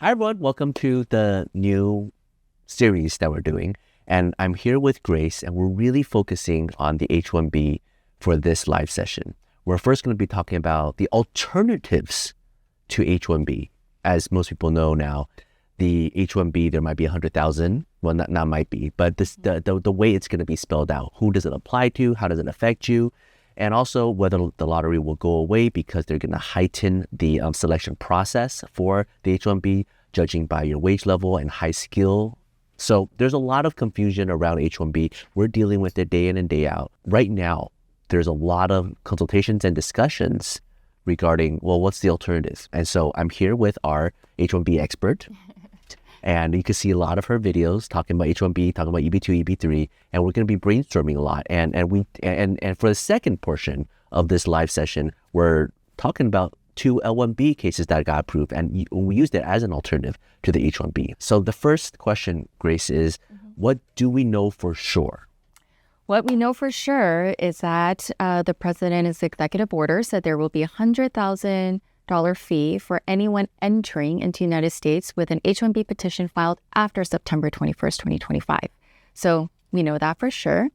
Hi, everyone. Welcome to the new series that we're doing. And I'm here with Grace, and we're really focusing on the H-1B for this live session. We're first going to be talking about the alternatives to H-1B. As most people know now, the H-1B, there might be 100,000. Well, not might be, but the way it's going to be spelled out. Who does it apply to? How does it affect you? And also whether the lottery will go away because they're going to heighten the selection process for the H-1B, judging by your wage level and high skill. So there's a lot of confusion around H-1B. We're dealing with it day in and day out. Right now, there's a lot of consultations and discussions regarding, well, what's the alternative? And so I'm here with our H-1B expert. And you can see a lot of her videos talking about H-1B, talking about EB-2, EB-3, and we're going to be brainstorming a lot. And for the second portion of this live session, we're talking about 2 L-1B cases that got approved, and we used it as an alternative to the H-1B. So the first question, Grace, is what do we know for sure? What we know for sure is that the president's executive order said there will be a $100,000 fee for anyone entering into the United States with an H-1B petition filed after September 21st, 2025. So we know that for sure.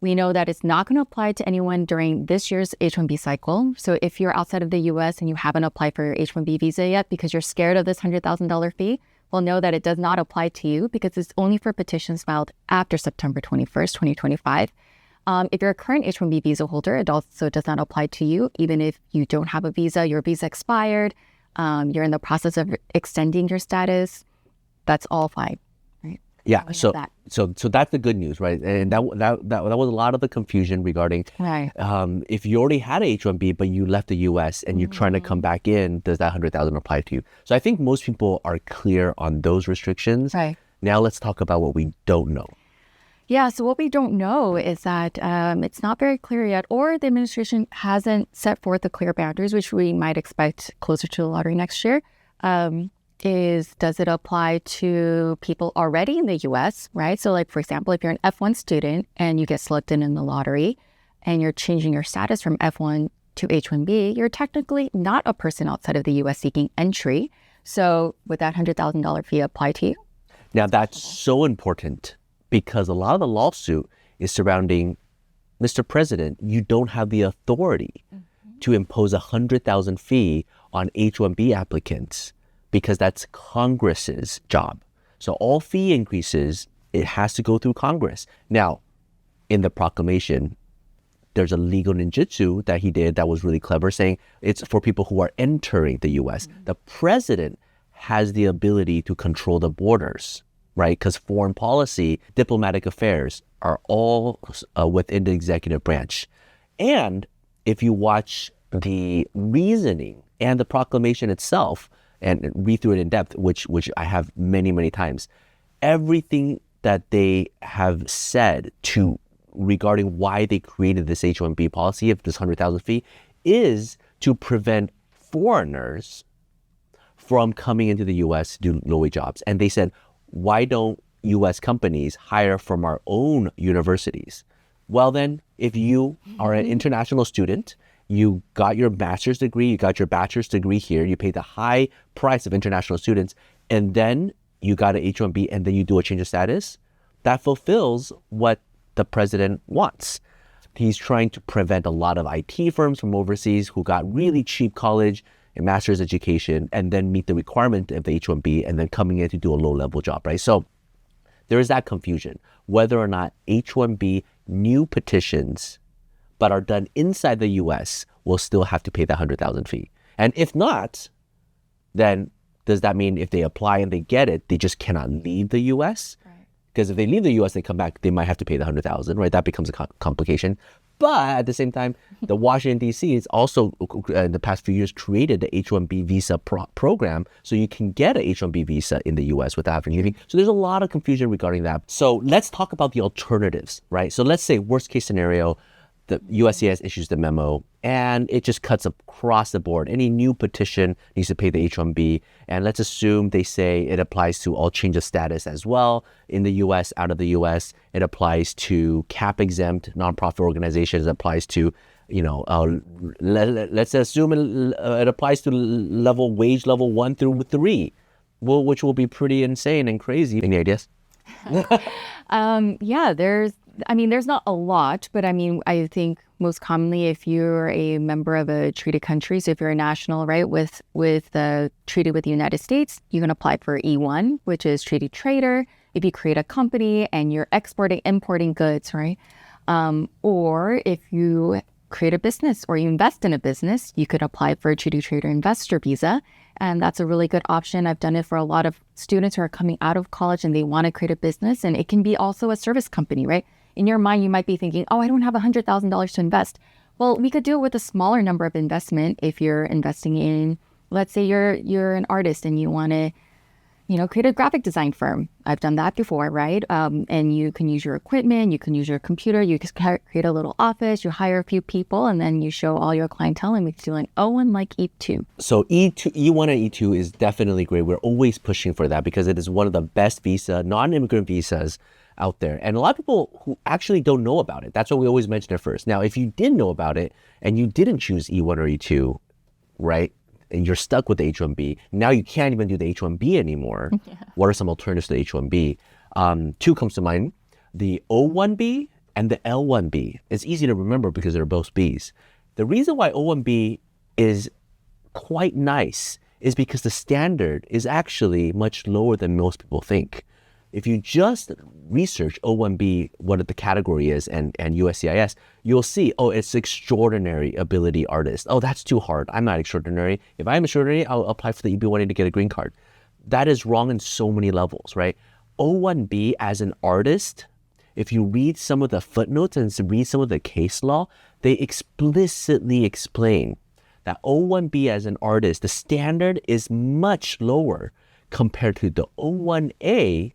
We know that it's not going to apply to anyone during this year's H-1B cycle. So if you're outside of the U.S. and you haven't applied for your H-1B visa yet because you're scared of this $100,000 fee, well, know that it does not apply to you because it's only for petitions filed after September 21st, 2025. If you're a current H-1B visa holder, it also does not apply to you. Even if you don't have a visa, your visa expired, you're in the process of extending your status, that's all fine, right? Yeah, so that's the good news, right? And that was a lot of the confusion regarding if you already had a H-1B, but you left the U.S. and you're trying to come back in, does that 100,000 apply to you? So I think most people are clear on those restrictions. Right. Now let's talk about what we don't know. Yeah, so what we don't know is that it's not very clear yet, or the administration hasn't set forth the clear boundaries, which we might expect closer to the lottery next year. Does it apply to people already in the U.S., right? So like, for example, if you're an F1 student and you get selected in the lottery and you're changing your status from F1 to H-1B, you're technically not a person outside of the U.S. seeking entry. So would that $100,000 fee apply to you? Now that's so important, because a lot of the lawsuit is surrounding, Mr. President, you don't have the authority to impose a $100,000 fee on H-1B applicants because that's Congress's job. So all fee increases, it has to go through Congress. Now, in the proclamation, there's a legal ninjutsu that he did that was really clever, saying it's for people who are entering the U.S. The president has the ability to control the borders, right? Because foreign policy, diplomatic affairs are all within the executive branch. And if you watch the reasoning and the proclamation itself and read through it in depth, which I have many, many times, everything that they have said regarding why they created this H-1B policy of this 100,000 fee is to prevent foreigners from coming into the U.S. to do low-wage jobs. And they said, why don't U.S. companies hire from our own universities? Well, then, if you are an international student, you got your master's degree, you got your bachelor's degree here, you paid the high price of international students, and then you got an H-1B, and then you do a change of status, that fulfills what the president wants. He's trying to prevent a lot of IT firms from overseas who got really cheap college and master's education and then meet the requirement of the H-1B and then coming in to do a low-level job, right? So there is that confusion, whether or not H-1B new petitions but are done inside the U.S. will still have to pay the 100,000 fee. And if not, then does that mean if they apply and they get it, they just cannot leave the U.S.? Because if they leave the U.S., they come back, they might have to pay the 100,000, right? That becomes a complication. But at the same time, the Washington, D.C. is also, in the past few years, created the H-1B visa program, so you can get an H-1B visa in the U.S. without having leaving. So there's a lot of confusion regarding that. So let's talk about the alternatives, right? So let's say worst case scenario, the USCIS issues the memo and it just cuts across the board. Any new petition needs to pay the H-1B. And let's assume they say it applies to all change of status as well in the US, out of the US. It applies to cap-exempt nonprofit organizations. It applies to let's assume it applies to wage level 1 through 3, which will be pretty insane and crazy. Any ideas? Yeah, there's not a lot, but I think most commonly if you're a member of a treaty country, so if you're a national, right, with treaty with the United States, you can apply for E1, which is treaty trader. If you create a company and you're exporting, importing goods, right? Or if you create a business or you invest in a business, you could apply for a treaty trader investor visa. And that's a really good option. I've done it for a lot of students who are coming out of college and they want to create a business. And it can be also a service company, right? In your mind, you might be thinking, oh, I don't have $100,000 to invest. Well, we could do it with a smaller number of investment if you're investing in, let's say you're an artist and you want to create a graphic design firm. I've done that before, right? And you can use your equipment, you can use your computer, you can create a little office, you hire a few people, and then you show all your clientele and we can do an O1 like E2. So E1 and E2 is definitely great. We're always pushing for that because it is one of the best non-immigrant visas out there. And a lot of people who actually don't know about it. That's why we always mention it first. Now, if you did know about it and you didn't choose E1 or E2, right? And you're stuck with the H-1B. Now you can't even do the H-1B anymore. Yeah. What are some alternatives to the H-1B? Two comes to mind, the O-1B and the L-1B. It's easy to remember because they're both Bs. The reason why O-1B is quite nice is because the standard is actually much lower than most people think. If you just research O-1B, what the category is, and USCIS, you'll see, oh, it's extraordinary ability artist. Oh, that's too hard. I'm not extraordinary. If I'm extraordinary, I'll apply for the EB-1A to get a green card. That is wrong in so many levels, right? O-1B as an artist, if you read some of the footnotes and read some of the case law, they explicitly explain that O-1B as an artist, the standard is much lower compared to the O-1A,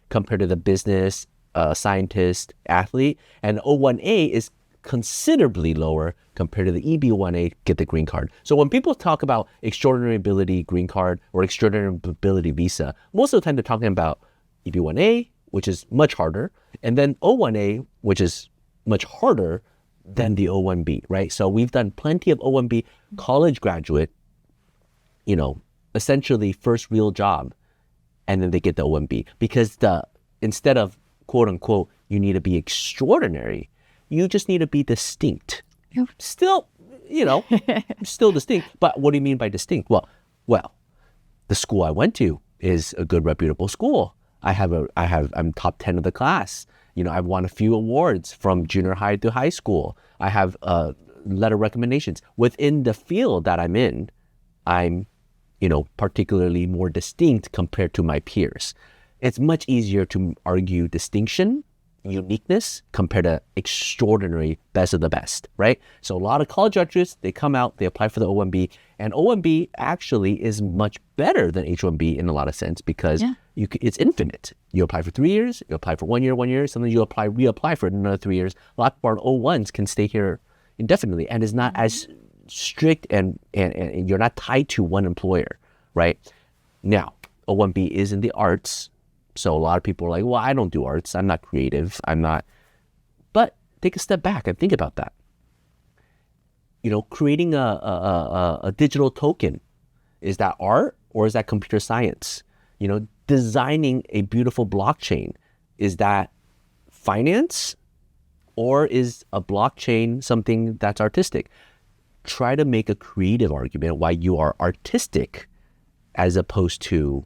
compared to the business, scientist, athlete, and O-1A is considerably lower compared to the EB-1A, get the green card. So when people talk about extraordinary ability green card or extraordinary ability visa, most of the time they're talking about EB-1A, which is much harder, and then O-1A, which is much harder than the O-1B, right? So we've done plenty of O-1B college graduate, essentially first real job, and then they get the O-1B because instead of quote unquote, you need to be extraordinary, you just need to be distinct. Yep. Still, still distinct. But what do you mean by distinct? Well, the school I went to is a good reputable school. I'm top 10 of the class. I've won a few awards from junior high to high school. I have letter recommendations. Within the field that I'm in, I'm particularly more distinct compared to my peers. It's much easier to argue distinction, uniqueness, compared to extraordinary, best of the best, right? So a lot of college graduates, they come out, they apply for the O-1B, and O-1B actually is much better than H-1B in a lot of sense because it's infinite. You apply for 3 years, you apply for 1 year, sometimes you reapply for another 3 years. A lot of our O-1s can stay here indefinitely and is not as strict and you're not tied to one employer, right? Now, O-1B is in the arts. So a lot of people are like, well, I don't do arts. I'm not creative. But take a step back and think about that. Creating a digital token, is that art or is that computer science? Designing a beautiful blockchain, is that finance or is a blockchain something that's artistic? Try to make a creative argument why you are artistic as opposed to,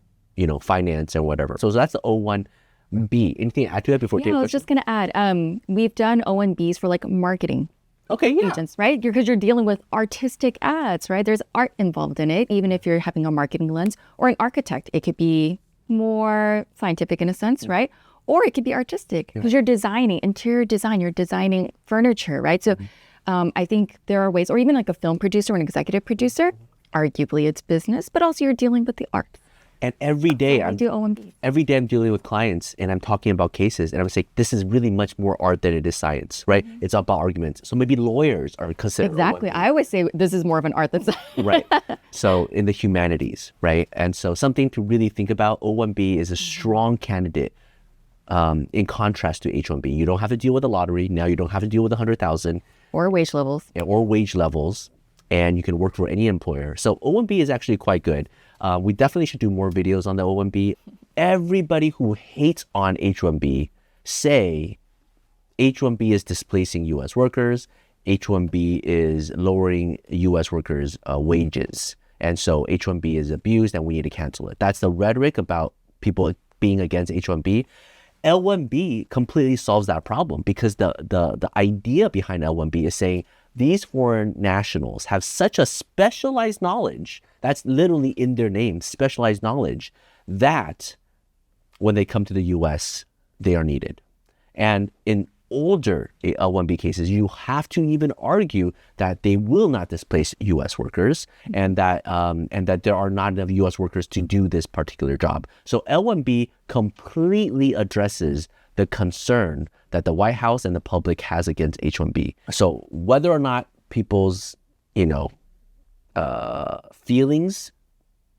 finance and whatever. So that's the O-1B. Anything to add to that before? I was just going to add, we've done O-1Bs for like marketing agents, right? Because you're dealing with artistic ads, right? There's art involved in it, even if you're having a marketing lens. Or an architect, it could be more scientific in a sense, right? Or it could be artistic because you're designing interior design, you're designing furniture, right? So I think there are ways, or even like a film producer or an executive producer, arguably it's business, but also you're dealing with the art. And every day I'm dealing with clients and I'm talking about cases and I'm saying, this is really much more art than it is science, right? Mm-hmm. It's about arguments. So maybe lawyers are considered. Exactly. I always say this is more of an art than science. Right. So in the humanities, right? And so something to really think about, O-1B is a strong candidate in contrast to H-1B. You don't have to deal with the lottery. Now you don't have to deal with 100,000. Or wage levels. Yeah, or wage levels, and you can work for any employer. So O-1B is actually quite good. We definitely should do more videos on the O-1B. Everybody who hates on H-1B say H-1B is displacing U.S. workers. H-1B is lowering U.S. workers' wages. And so H-1B is abused and we need to cancel it. That's the rhetoric about people being against H-1B. L-1B completely solves that problem because the idea behind L-1B is saying these foreign nationals have such a specialized knowledge, that's literally in their name, specialized knowledge, that when they come to the U.S., they are needed. And in older L-1B cases, you have to even argue that they will not displace U.S. workers and that there are not enough U.S. workers to do this particular job. So L-1B completely addresses the concern that the White House and the public has against H-1B. So whether or not people's, feelings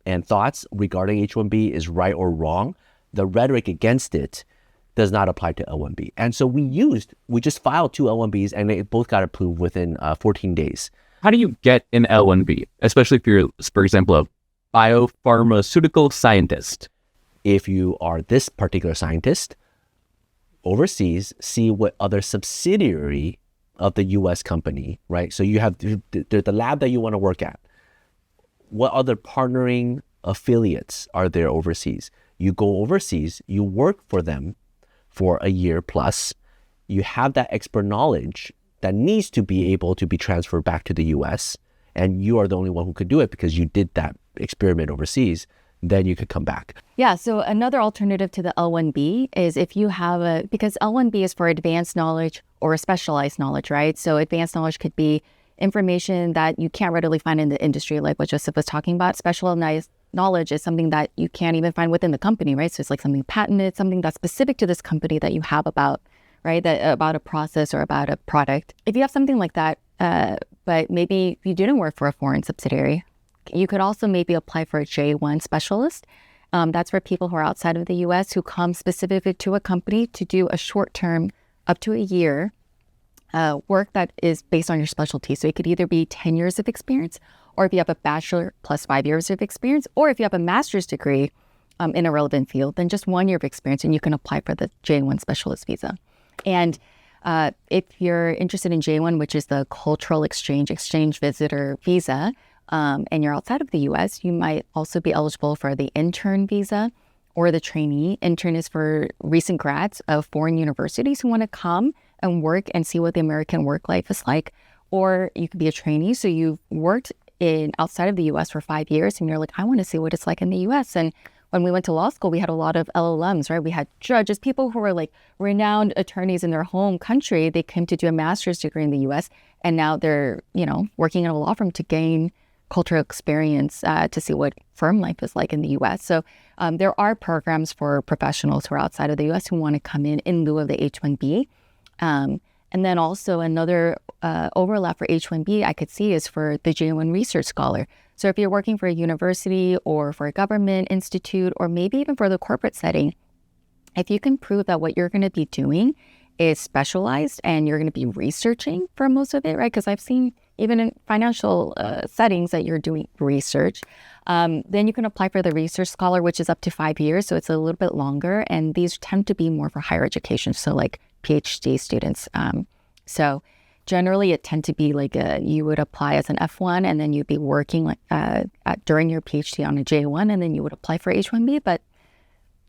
and thoughts regarding H-1B is right or wrong, the rhetoric against it does not apply to L-1B. And so we just filed 2 L-1Bs and they both got approved within 14 days. How do you get an L-1B, especially if you're, for example, a biopharmaceutical scientist? If you are this particular scientist overseas, see what other subsidiary of the U.S. company, right? So you have the lab that you want to work at. What other partnering affiliates are there overseas? You go overseas, you work for them for a year plus, you have that expert knowledge that needs to be able to be transferred back to the US, and you are the only one who could do it because you did that experiment overseas, then you could come back. Yeah, so another alternative to the L-1B is if you have because L-1B is for advanced knowledge or specialized knowledge, right? So advanced knowledge could be information that you can't readily find in the industry, like what Joseph was talking about. Specialized knowledge is something that you can't even find within the company, right? So it's like something patented, something that's specific to this company that you have about, right? About a process or about a product. If you have something like that, but maybe you didn't work for a foreign subsidiary, you could also maybe apply for a J-1 specialist. That's for people who are outside of the U.S. who come specifically to a company to do a short-term, up to a year, work that is based on your specialty. So it could either be 10 years of experience, or if you have a bachelor plus 5 years of experience, or if you have a master's degree in a relevant field, then just 1 year of experience and you can apply for the J-1 specialist visa. And if you're interested in J-1, which is the cultural exchange visitor visa, and you're outside of the U.S., you might also be eligible for the intern visa or the trainee. Intern is for recent grads of foreign universities who want to come and work and see what the American work life is like. Or you could be a trainee, so you've worked outside of the U.S. for 5 years, and you're like, I want to see what it's like in the U.S. And when we went to law school, we had a lot of LLMs, right? We had judges, people who were like renowned attorneys in their home country. They came to do a master's degree in the U.S., and now they're, working in a law firm to gain cultural experience to see what firm life is like in the U.S. So there are programs for professionals who are outside of the U.S. who want to come in lieu of the H-1B. And then also another overlap for H-1B I could see is for the J-1 research scholar. So if you're working for a university or for a government institute, or maybe even for the corporate setting, if you can prove that what you're going to be doing is specialized and you're going to be researching for most of it, right? Because I've seen even in financial settings that you're doing research, then you can apply for the research scholar, which is up to 5 years. So it's a little bit longer. And these tend to be more for higher education. So like PhD students. So generally it tend to be like you would apply as an F1 and then you'd be working during your PhD on a J1 and then you would apply for H-1B, but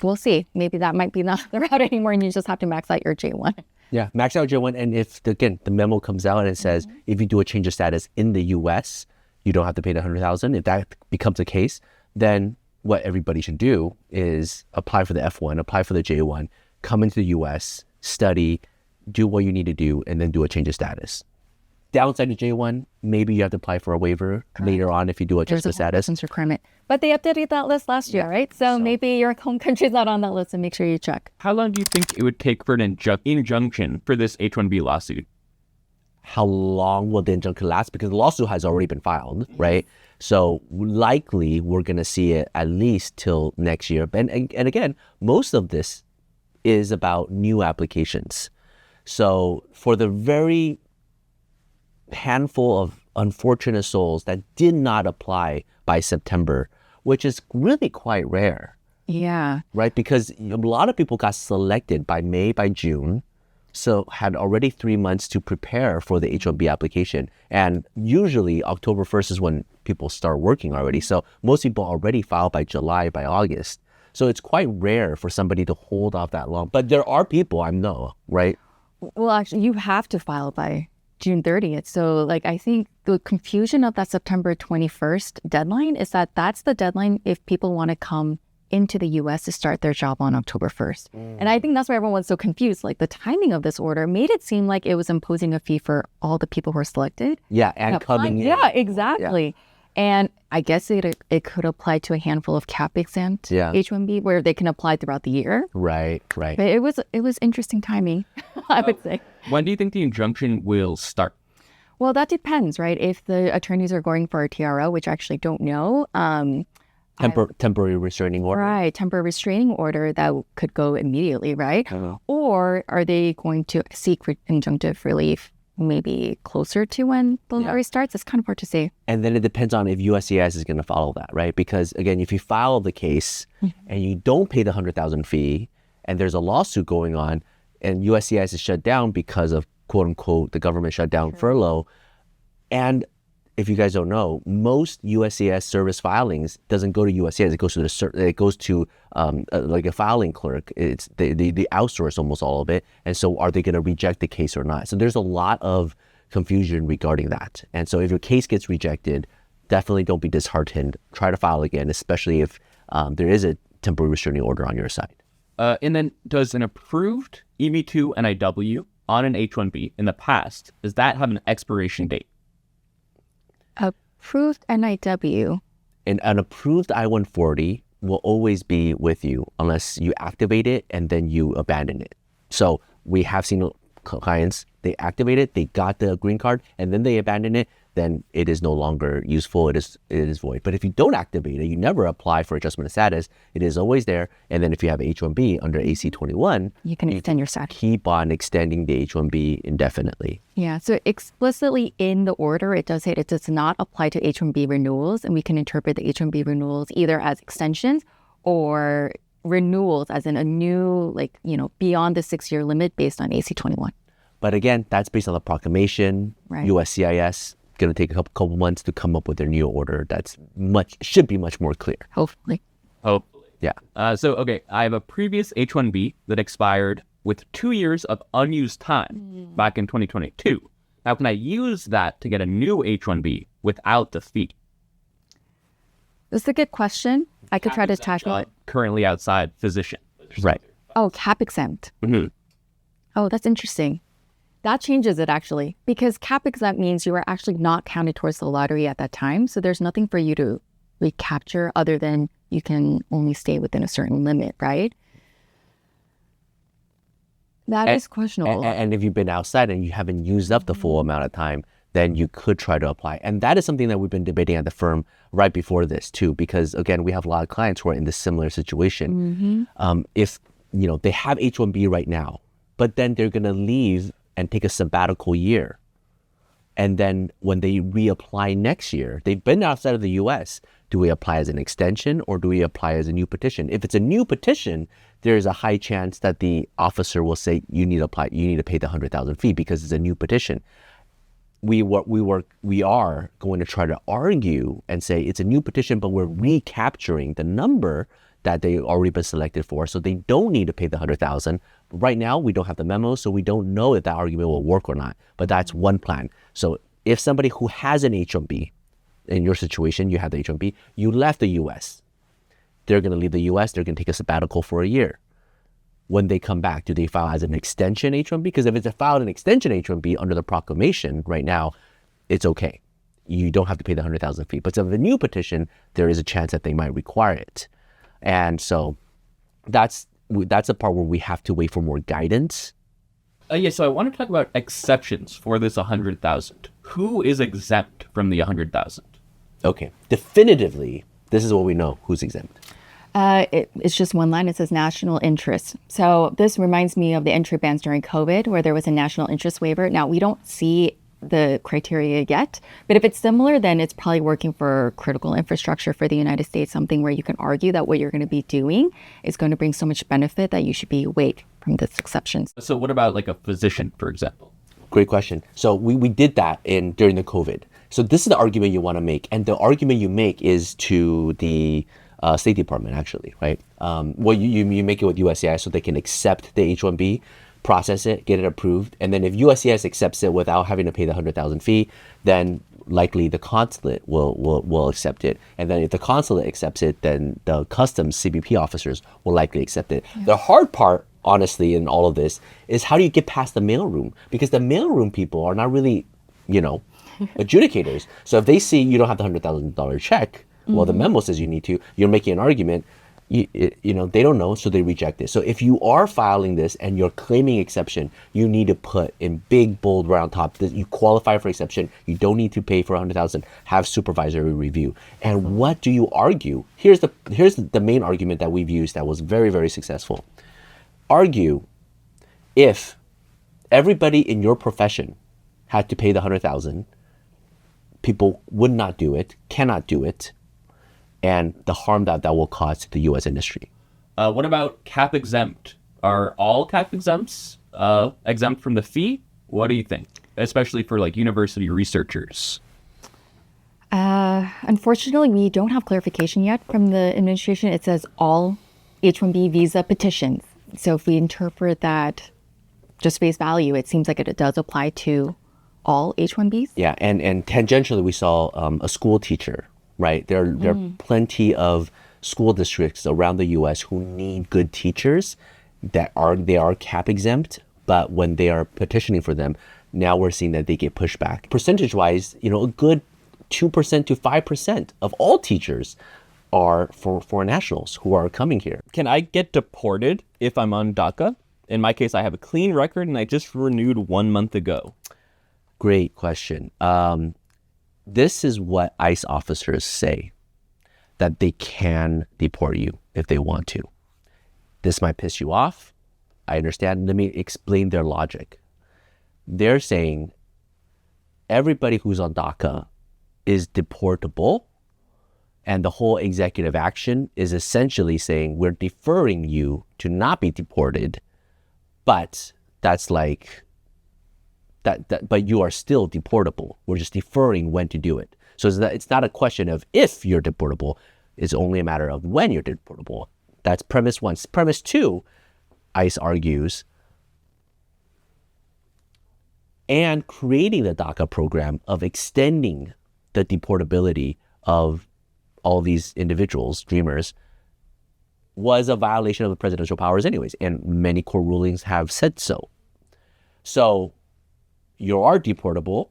we'll see. Maybe that might be not the route anymore and you just have to max out your J1. Yeah, max out J1. And if, the memo comes out and it says, if you do a change of status in the U.S., you don't have to pay the $100,000. If that becomes the case, then what everybody should do is apply for the F1, apply for the J1, come into the U.S., study, do what you need to do, and then do a change of status. Downside to J1, maybe you have to apply for a waiver later on if you do a change of status. There's a requirement. But they updated that list last year, right? So maybe your home country's not on that list, and make sure you check. How long do you think it would take for an injunction for this H-1B lawsuit? How long will the injunction last? Because the lawsuit has already been filed, right? So likely we're going to see it at least till next year. And again, most of this is about new applications. So for the very handful of unfortunate souls that did not apply by September, which is really quite rare, Yeah. right? Because a lot of people got selected by May, by June, so had already 3 months to prepare for the H-1B application. And usually October 1st is when people start working already. So most people already filed by July, by August. So it's quite rare for somebody to hold off that long. But there are people I know, right? Well, actually, you have to file by June 30th. So, like, I think the confusion of that September 21st deadline is that that's the deadline if people want to come into the U.S. to start their job on October 1st. And I think that's why everyone was so confused. Like, the timing of this order made it seem like it was imposing a fee for all the people who are selected. Yeah, and coming in. Yeah, exactly. And I guess it could apply to a handful of cap-exempt H-1B where they can apply throughout the year. Right. But it was interesting timing, I would say. When do you think the injunction will start? Well, that depends, right? If the attorneys are going for a TRO, which I actually don't know. Temporary restraining order. Right, temporary restraining order that could go immediately, right? Or are they going to seek injunctive relief maybe closer to when the lottery starts? It's kind of hard to say. And then it depends on if USCIS is going to follow that, right? Because again, if you file the case and you don't pay the 100,000 fee and there's a lawsuit going on and USCIS is shut down because of quote unquote the government shutdown furlough, and if you guys don't know, most USCIS service filings doesn't go to USCIS. It goes to like a filing clerk. It's they outsource almost all of it. And so, are they going to reject the case or not? So there's a lot of confusion regarding that. And so, if your case gets rejected, definitely don't be disheartened. Try to file again, especially if there is a temporary restraining order on your side. And then, does an approved EB-2 NIW on an H-1B in the past, does that have an expiration date? Approved NIW. And an approved I-140 will always be with you unless you activate it and then you abandon it. So we have seen clients, they activate it, they got the green card, and then they abandon it, then it is no longer useful, it is void. But if you don't activate it, you never apply for adjustment of status, it is always there. And then if you have H-1B under AC-21, you can extend your status. Keep on extending the H-1B indefinitely. Yeah, so explicitly in the order, it does say it does not apply to H-1B renewals, and we can interpret the H-1B renewals either as extensions or renewals as in a new, beyond the 6-year limit based on AC-21. But again, that's based on the proclamation, right. USCIS. Going to take a couple months to come up with their new order. Should be much more clear. Hopefully. Yeah. Okay, I have a previous H-1B that expired with 2 years of unused time back in 2022. Now, can I use that to get a new H-1B without the fee? This is a good question. I could try to tackle it. Currently outside physician. Right. Oh, cap-exempt. Mm-hmm. Oh, that's interesting. That changes it, actually, because cap-exempt means you are actually not counted towards the lottery at that time. So there's nothing for you to recapture other than you can only stay within a certain limit, right? That is questionable. And if you've been outside and you haven't used up the full amount of time, then you could try to apply. And that is something that we've been debating at the firm right before this, too, because, again, we have a lot of clients who are in this similar situation. If, they have H-1B right now, but then they're going to leave and take a sabbatical year. And then when they reapply next year, they've been outside of the U.S. Do we apply as an extension or do we apply as a new petition? If it's a new petition, there's a high chance that the officer will say, you need to pay the 100,000 fee because it's a new petition. We are going to try to argue and say it's a new petition, but we're recapturing the number that they already been selected for, so they don't need to pay the 100,000. Right now, we don't have the memo, so we don't know if that argument will work or not. But that's one plan. So if somebody who has an H-1B, in your situation, you have the H-1B, you left the U.S. They're going to leave the U.S. They're going to take a sabbatical for a year. When they come back, do they file as an extension H-1B? Because if it's filed an extension H-1B under the proclamation right now, it's okay. You don't have to pay the 100,000 fee. But if a new petition, there is a chance that they might require it. And so that's a part where we have to wait for more guidance. So I want to talk about exceptions for this 100,000. Who is exempt from the 100,000? Okay, definitively, this is what we know who's exempt. It's just one line. It says national interest. So this reminds me of the entry bans during COVID, where there was a national interest waiver. Now, we don't see the criteria yet. But if it's similar, then it's probably working for critical infrastructure for the United States, something where you can argue that what you're going to be doing is going to bring so much benefit that you should be waived from this exceptions. So what about like a physician, for example? Great question. So we did that during the COVID. So this is the argument you want to make. And the argument you make is to the State Department, actually, right? Well, you make it with USCIS so they can accept the H-1B, process it, get it approved. And then if USCIS accepts it without having to pay the $100,000 fee, then likely the consulate will accept it. And then if the consulate accepts it, then the customs CBP officers will likely accept it. Yeah. The hard part, honestly, in all of this is how do you get past the mailroom? Because the mailroom people are not really, adjudicators. So if they see you don't have the $100,000 check, well, the memo says you need to, you're making an argument, they don't know, so they reject it. So if you are filing this and you're claiming exception, you need to put in big, bold, round top that you qualify for exception. You don't need to pay for $100,000. Have supervisory review. And what do you argue? Here's the main argument that we've used that was very, very successful. Argue if everybody in your profession had to pay the $100,000, people would not do it, cannot do it, and the harm that will cause to the U.S. industry. What about cap-exempt? Are all cap-exempts exempt from the fee? What do you think? Especially for like university researchers. Unfortunately, we don't have clarification yet from the administration. It says all H-1B visa petitions. So if we interpret that just face value, it seems like it does apply to all H-1Bs. Yeah, and tangentially, we saw a school teacher, right? There are plenty of school districts around the U.S. who need good teachers they are cap exempt, but when they are petitioning for them, now we're seeing that they get pushed back. Percentage-wise, a good 2% to 5% of all teachers are for foreign nationals who are coming here. Can I get deported if I'm on DACA? In my case, I have a clean record and I just renewed 1 month ago. Great question. This is what ICE officers say, that they can deport you if they want to. This might piss you off. I understand. Let me explain their logic. They're saying everybody who's on DACA is deportable, and the whole executive action is essentially saying we're deferring you to not be deported, but that's like that. But you are still deportable. We're just deferring when to do it. So it's not a question of if you're deportable. It's only a matter of when you're deportable. That's premise one. Premise two, ICE argues, and creating the DACA program of extending the deportability of all these individuals, dreamers, was a violation of the presidential powers anyways, and many court rulings have said so. So you are deportable,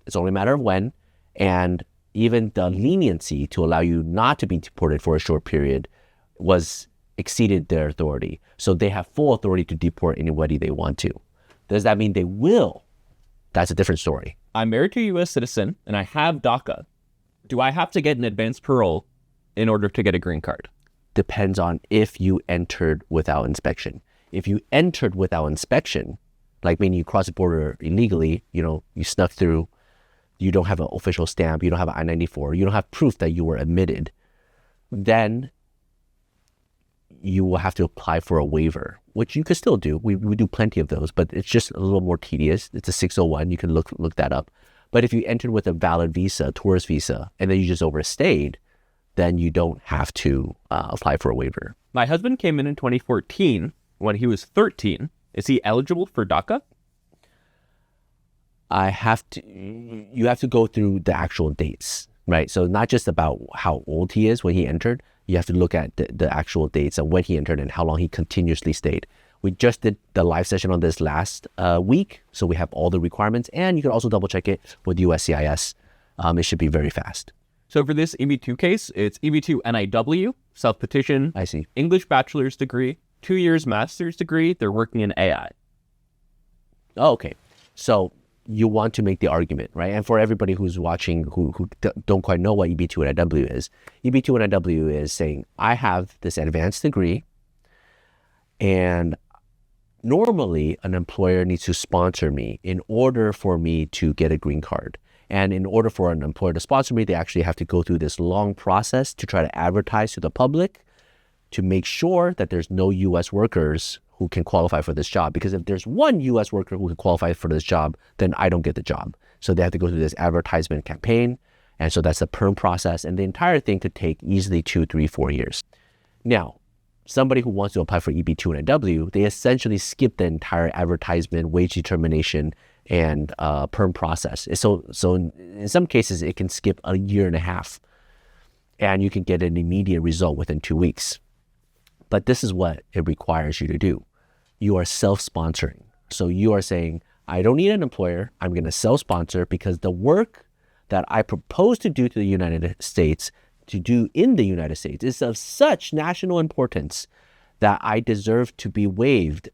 it's only a matter of when, and even the leniency to allow you not to be deported for a short period was exceeded their authority. So they have full authority to deport anybody they want to. Does that mean they will? That's a different story. I'm married to a U.S. citizen and I have DACA. Do I have to get an advanced parole in order to get a green card? Depends on if you entered without inspection. If you entered without inspection, like meaning you crossed the border illegally, you snuck through, you don't have an official stamp, you don't have an I-94, you don't have proof that you were admitted, then you will have to apply for a waiver, which you could still do. We do plenty of those, but it's just a little more tedious. It's a 601. You can look that up. But if you entered with a valid visa, tourist visa, and then you just overstayed, then you don't have to apply for a waiver. My husband came in 2014 when he was 13. Is he eligible for DACA? You have to go through the actual dates, right? So not just about how old he is when he entered. You have to look at the actual dates of when he entered and how long he continuously stayed. We just did the live session on this last week, so we have all the requirements, and you can also double check it with USCIS. It should be very fast. So for this EB-2 case, it's EB-2 NIW, self-petition. I see. English bachelor's degree, 2 years master's degree. They're working in AI. Oh, okay. So you want to make the argument, right? And for everybody who's watching who don't quite know what EB-2 NIW is, EB-2 NIW is saying, I have this advanced degree, and normally an employer needs to sponsor me in order for me to get a green card. And in order for an employer to sponsor me, they actually have to go through this long process to try to advertise to the public to make sure that there's no U.S. workers who can qualify for this job. Because if there's one U.S. worker who can qualify for this job, then I don't get the job. So they have to go through this advertisement campaign. And so that's the perm process. And the entire thing could take easily 2, 3, 4 years. Now, somebody who wants to apply for EB-2 NIW, they essentially skip the entire advertisement, wage determination, and perm process. So in some cases, it can skip a year and a half. And you can get an immediate result within 2 weeks. But this is what it requires you to do. You are self-sponsoring. So you are saying, I don't need an employer. I'm going to self-sponsor because the work that I propose to do to the United States, to do in the United States, is of such national importance that I deserve to be waived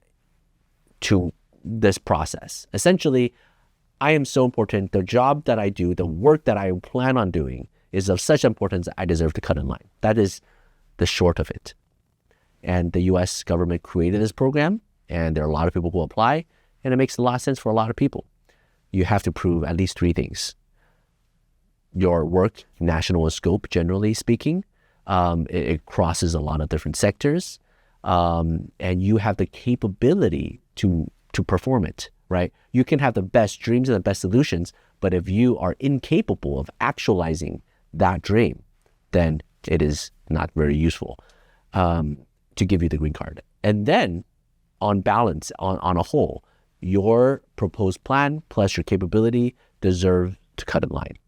to this process. Essentially, I am so important. The job that I do, the work that I plan on doing is of such importance that I deserve to cut in line. That is the short of it. And the US government created this program, and there are a lot of people who apply, and it makes a lot of sense for a lot of people. You have to prove at least 3 things. Your work, national in scope, generally speaking, it crosses a lot of different sectors, and you have the capability to perform it, right? You can have the best dreams and the best solutions, but if you are incapable of actualizing that dream, then it is not very useful to give you the green card. And then, on balance, on a whole, your proposed plan plus your capability deserve to cut in line,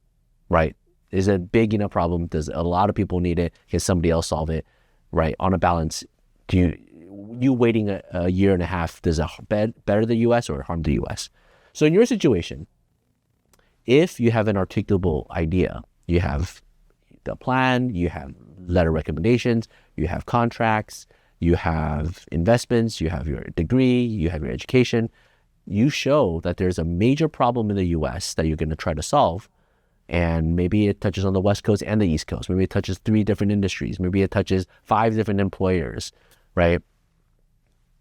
right? Is it a big enough problem? Does a lot of people need it? Can somebody else solve it, right? On a balance, you waiting a year and a half, does it better the U.S. or harm the U.S.? So in your situation, if you have an articulable idea, you have the plan, you have letter recommendations, you have contracts, you have investments, you have your degree, you have your education, you show that there's a major problem in the U.S. that you're going to try to solve, and maybe it touches on the West Coast and the East Coast. Maybe it touches 3 different industries. Maybe it touches 5 different employers, right?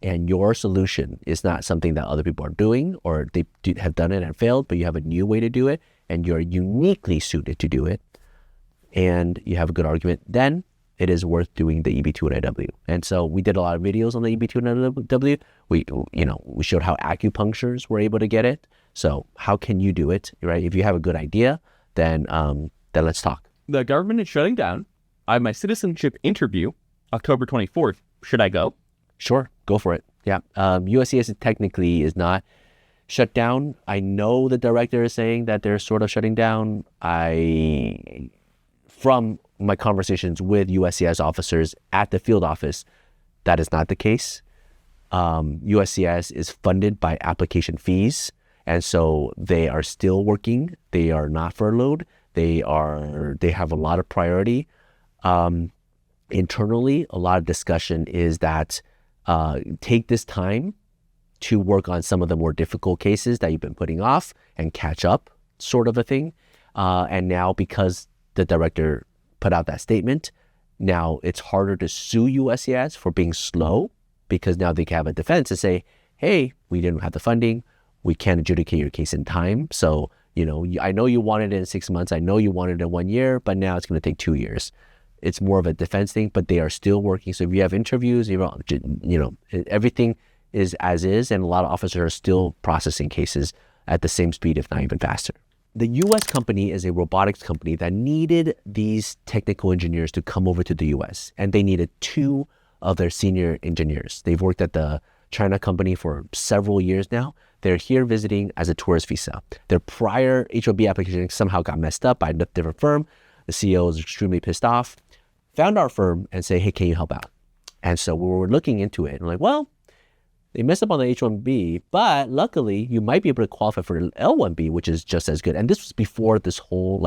And your solution is not something that other people are doing, or they have done it and failed, but you have a new way to do it, and you're uniquely suited to do it, and you have a good argument, then it is worth doing the EB-2 NIW. And so we did a lot of videos on the EB-2 NIW. We showed how acupuncturists were able to get it. So how can you do it, right? If you have a good idea, then let's talk. The government is shutting down. I have my citizenship interview October 24th. Should I go? Sure, go for it. Yeah, USCIS technically is not shut down. I know the director is saying that they're sort of shutting down. From my conversations with USCIS officers at the field office, that is not the case. USCIS is funded by application fees, and so they are still working. They are not furloughed. They have a lot of priority. Internally, a lot of discussion is that take this time to work on some of the more difficult cases that you've been putting off and catch up, sort of a thing. And now, because the director put out that statement, now it's harder to sue USCIS for being slow, because now they can have a defense and say, hey, we didn't have the funding. We can't adjudicate your case in time. So, I know you wanted it in 6 months. I know you wanted it in 1 year, but now it's going to take 2 years. It's more of a defense thing, but they are still working. So if you have interviews, everything is as is, and a lot of officers are still processing cases at the same speed, if not even faster. The U.S. company is a robotics company that needed these technical engineers to come over to the U.S., and they needed 2 of their senior engineers. They've worked at the China company for several years now. They're here visiting as a tourist visa. Their prior H-1B application somehow got messed up by a different firm. The CEO is extremely pissed off. Found our firm and say, hey, can you help out? And so we were looking into it. And like, well, they messed up on the H-1B, but luckily you might be able to qualify for the L-1B, which is just as good. And this was before this whole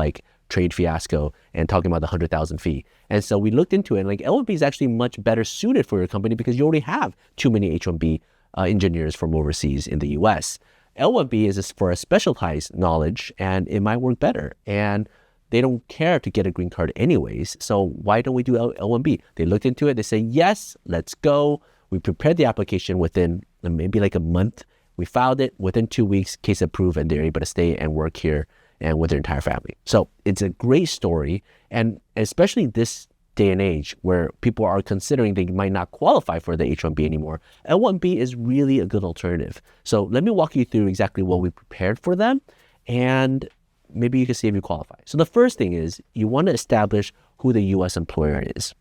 trade fiasco and talking about the 100,000 fee. And so we looked into it, and L-1B is actually much better suited for your company because you already have too many H-1B engineers from overseas in the US. L-1B is for a specialized knowledge, and it might work better. And they don't care to get a green card anyways. So why don't we do L-1B? They looked into it. They say, yes, let's go. We prepared the application within maybe like a month. We filed it within 2 weeks, case approved, and they're able to stay and work here and with their entire family. So it's a great story. And especially this day and age where people are considering they might not qualify for the H-1B anymore, L-1B is really a good alternative. So let me walk you through exactly what we prepared for them, and maybe you can see if you qualify. So the first thing is you want to establish who the U.S. employer is.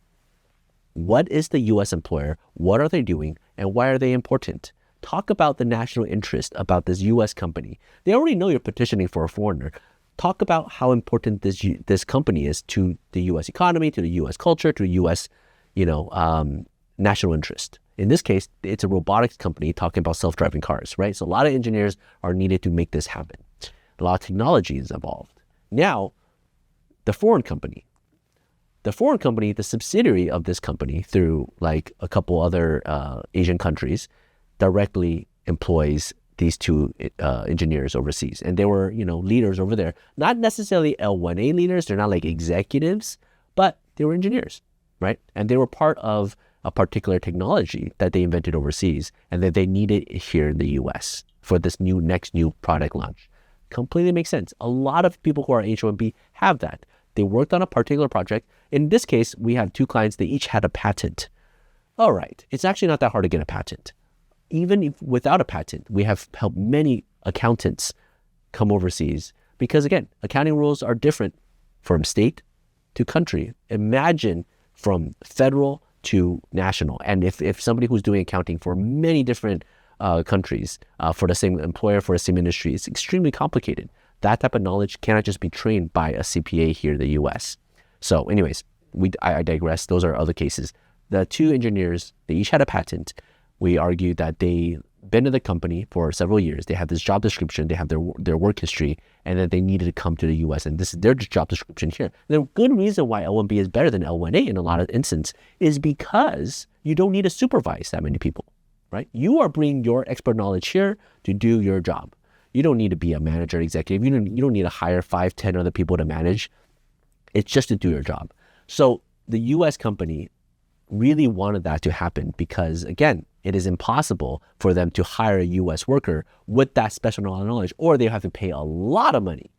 What is the U.S. employer? What are they doing? And why are they important? Talk about the national interest about this U.S. company. They already know you're petitioning for a foreigner. Talk about how important this company is to the U.S. economy, to the U.S. culture, to U.S. National interest. In this case, it's a robotics company talking about self-driving cars, right? So a lot of engineers are needed to make this happen. A lot of technology is involved. Now, the foreign company, the subsidiary of this company through like a couple other Asian countries, directly employs these two engineers overseas. And they were, leaders over there. Not necessarily L1A leaders. They're not like executives, but they were engineers, right? And they were part of a particular technology that they invented overseas and that they needed here in the US for this next new product launch. Completely makes sense. A lot of people who are H-1B have that. They worked on a particular project. In this case, we had two clients. They each had a patent. All right. It's actually not that hard to get a patent. Even if without a patent, we have helped many accountants come overseas because, again, accounting rules are different from state to country. Imagine from federal to national. And if somebody who's doing accounting for many different countries for the same employer, for the same industry, it's extremely complicated. That type of knowledge cannot just be trained by a CPA here in the US. So anyways, I digress. Those are other cases. The two engineers, they each had a patent. We argued that they've been in the company for several years. They have this job description. They have their work history, and that they needed to come to the U.S. And this is their job description here. The good reason why L1B is better than L1A in a lot of instances is because you don't need to supervise that many people, right? You are bringing your expert knowledge here to do your job. You don't need to be a manager, executive. You don't need to hire 5, 10 other people to manage. It's just to do your job. So the U.S. company really wanted that to happen because, again, it is impossible for them to hire a U.S. worker with that special knowledge, or they have to pay a lot of money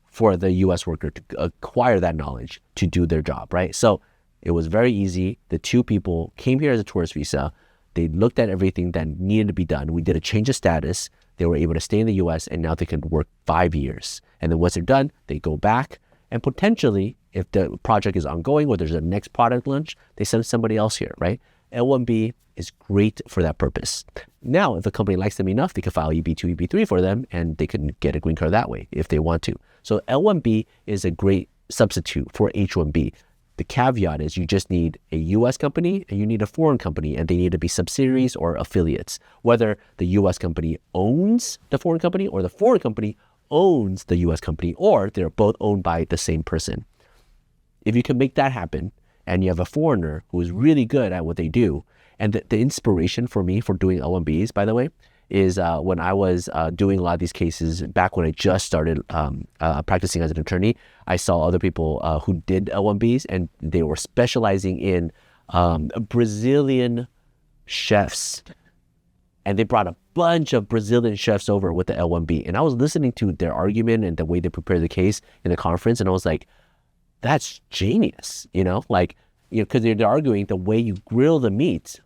for the U.S. worker to acquire that knowledge to do their job, right? So it was very easy. The two people came here as a tourist visa. They looked at everything that needed to be done. We did a change of status. They were able to stay in the U.S. and now they can work 5 years. And then once they're done, they go back and potentially, if the project is ongoing or there's a next product launch, they send somebody else here, right? L1B is great for that purpose. Now, if the company likes them enough, they can file EB-2, EB-3 for them, and they can get a green card that way if they want to. So L1B is a great substitute for H-1B. The caveat is you just need a U.S. company and you need a foreign company, and they need to be subsidiaries or affiliates. Whether the U.S. company owns the foreign company or the foreign company owns the U.S. company, or they're both owned by the same person. If you can make that happen, and you have a foreigner who is really good at what they do, and the inspiration for me for doing L1Bs, by the way, is when I was doing a lot of these cases back when I just started practicing as an attorney, I saw other people who did L1Bs, and they were specializing in Brazilian chefs. And they brought a bunch of Brazilian chefs over with the L1B. And I was listening to their argument and the way they prepared the case in the conference, and I was like, that's genius, because they're arguing the way you grill the meat,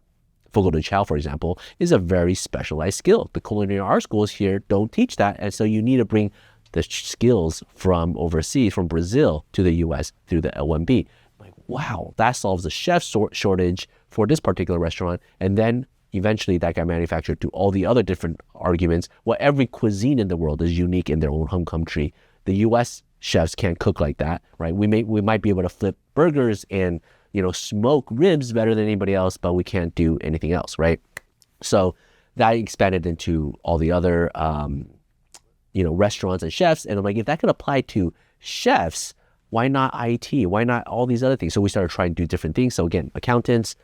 fogo de chao, for example, is a very specialized skill. The culinary art schools here don't teach that, and so you need to bring the skills from overseas, from Brazil to the U.S. through the L1B. I'm like, wow, that solves the chef shortage for this particular restaurant, and then eventually that got manufactured to all the other different arguments. Well, every cuisine in the world is unique in their own home country. The U.S. chefs can't cook like that, right? We might be able to flip burgers and smoke ribs better than anybody else, but we can't do anything else, right? So that expanded into all the other restaurants and chefs, and I'm like, if that could apply to chefs, why not IT? Why not all these other things? So we started trying to do different things. So again, accountants,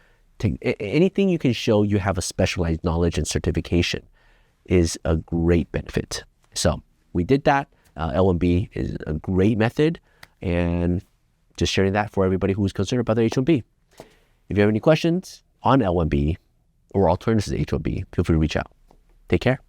anything you can show you have a specialized knowledge and certification is a great benefit. So we did that. L1B is a great method, and just sharing that for everybody who's concerned about their H-1B. If you have any questions on L1B or alternatives to H-1B, feel free to reach out. Take care.